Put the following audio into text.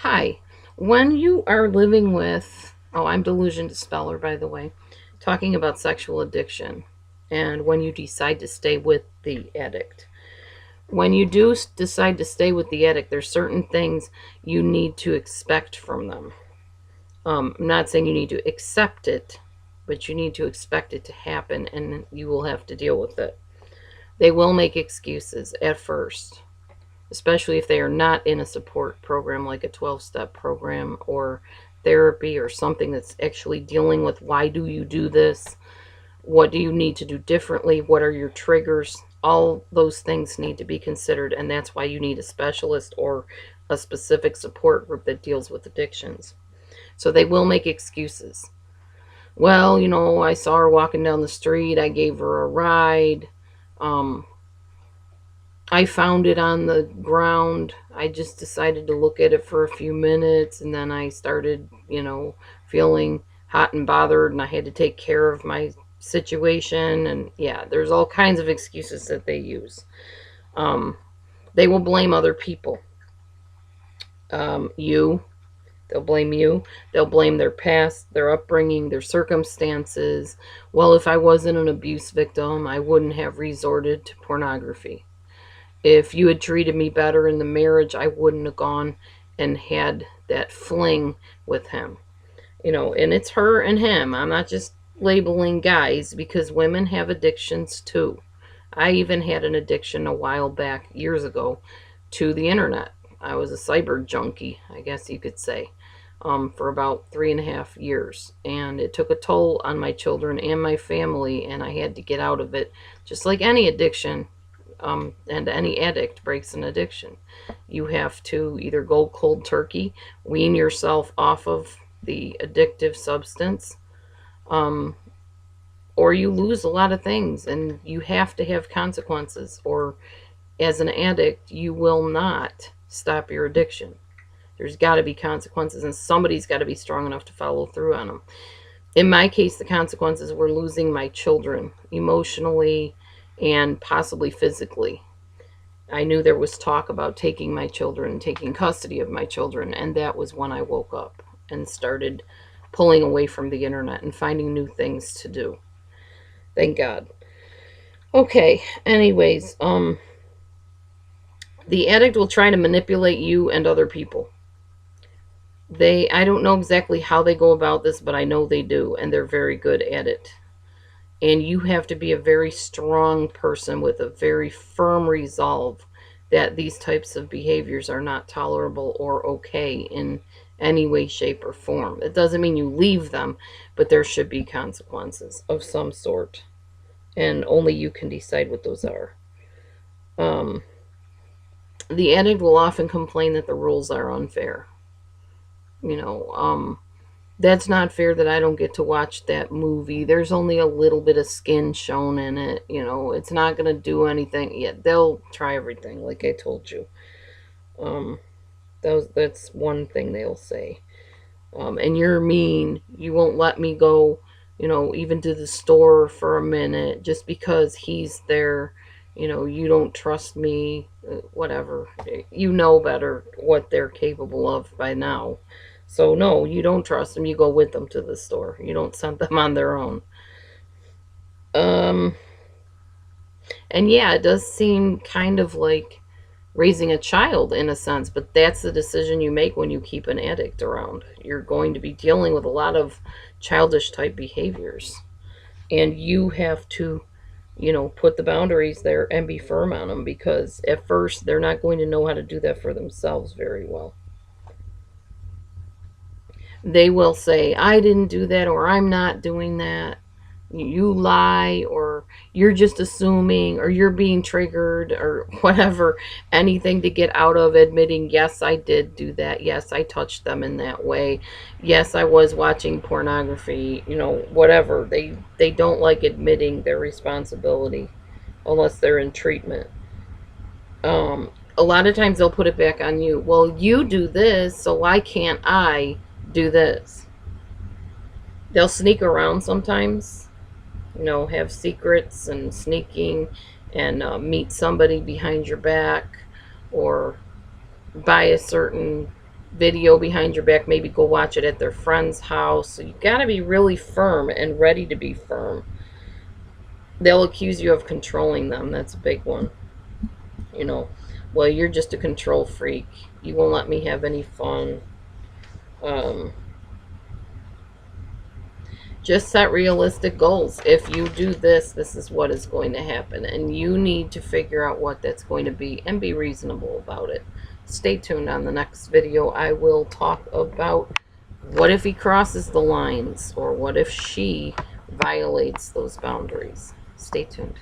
Hi. When you are living with, I'm DelusionDispeller, by the way, talking about sexual addiction, and when you decide to stay with the addict. When you do decide to stay with the addict, there's certain things you need to expect from them. I'm not saying you need to accept it, but you need to expect it to happen, and you will have to deal with it. They will make excuses at first, especially if they are not in a support program like a 12-step program or therapy or something that's actually dealing with why do you do this? What do you need to do differently? What are your triggers? All those things need to be considered, and that's why you need a specialist or a specific support group that deals with addictions. So they will make excuses. Well, I saw her walking down the street. I gave her a ride. Um, I found it on the ground. I just decided to look at it for a few minutes, and then I started, feeling hot and bothered, and I had to take care of my situation. And yeah, there's all kinds of excuses that they use. Um, they will blame other people. You, they'll blame you. They'll blame their past, their upbringing, their circumstances. Well, if I wasn't an abuse victim, I wouldn't have resorted to pornography. If you had treated me better in the marriage, I wouldn't have gone and had that fling with him. And it's her and him. I'm not just labeling guys because women have addictions too. I even had an addiction a while back, years ago, to the internet. I was a cyber junkie, I guess you could say, for about 3.5 years. And it took a toll on my children and my family, and I had to get out of it, just like any addiction. And any addict breaks an addiction. You have to either go cold turkey, wean yourself off of the addictive substance, um, or you lose a lot of things and you have to have consequences. Or as an addict, you will not stop your addiction. There's got to be consequences, and somebody's got to be strong enough to follow through on them. In my case, the consequences were losing my children emotionally and possibly physically. I knew there was talk about taking my children, taking custody of my children, and that was when I woke up and started pulling away from the internet and finding new things to do. Thank God. Okay, anyways, the addict will try to manipulate you and other people. I don't know exactly how they go about this, but I know they do, and they're very good at it. And you have to be a very strong person with a very firm resolve that these types of behaviors are not tolerable or okay in any way, shape, or form. It doesn't mean you leave them, but there should be consequences of some sort. And only you can decide what those are. Um, the addict will often complain that the rules are unfair. You know, that's not fair that I don't get to watch that movie. There's only a little bit of skin shown in it. It's not going to do anything. Yeah, they'll try everything, like I told you. Um, that's one thing they'll say. And you're mean. You won't let me go, even to the store for a minute just because he's there. You don't trust me, whatever. You know better what they're capable of by now. So, no, you don't trust them. You go with them to the store. You don't send them on their own. Um, and yeah, it does seem kind of like raising a child in a sense, but that's the decision you make when you keep an addict around. You're going to be dealing with a lot of childish type behaviors, and you have to, put the boundaries there and be firm on them because at first they're not going to know how to do that for themselves very well. They will say, I didn't do that, or I'm not doing that. You lie, or you're just assuming, or you're being triggered, or whatever. Anything to get out of admitting, yes, I did do that. Yes, I touched them in that way. Yes, I was watching pornography, whatever. They don't like admitting their responsibility unless they're in treatment. A lot of times they'll put it back on you. Well, you do this, so why can't I do this? They'll sneak around sometimes, have secrets and sneaking and meet somebody behind your back or buy a certain video behind your back, maybe go watch it at their friend's house. So you got to be really firm and ready to be firm. They'll accuse you of controlling them. That's a big one. You know, well, you're just a control freak. You won't let me have any fun. Just set realistic goals. If you do this, this is what is going to happen. And you need to figure out what that's going to be and be reasonable about it. Stay tuned. On the next video, I will talk about what if he crosses the lines, or what if she violates those boundaries. Stay tuned.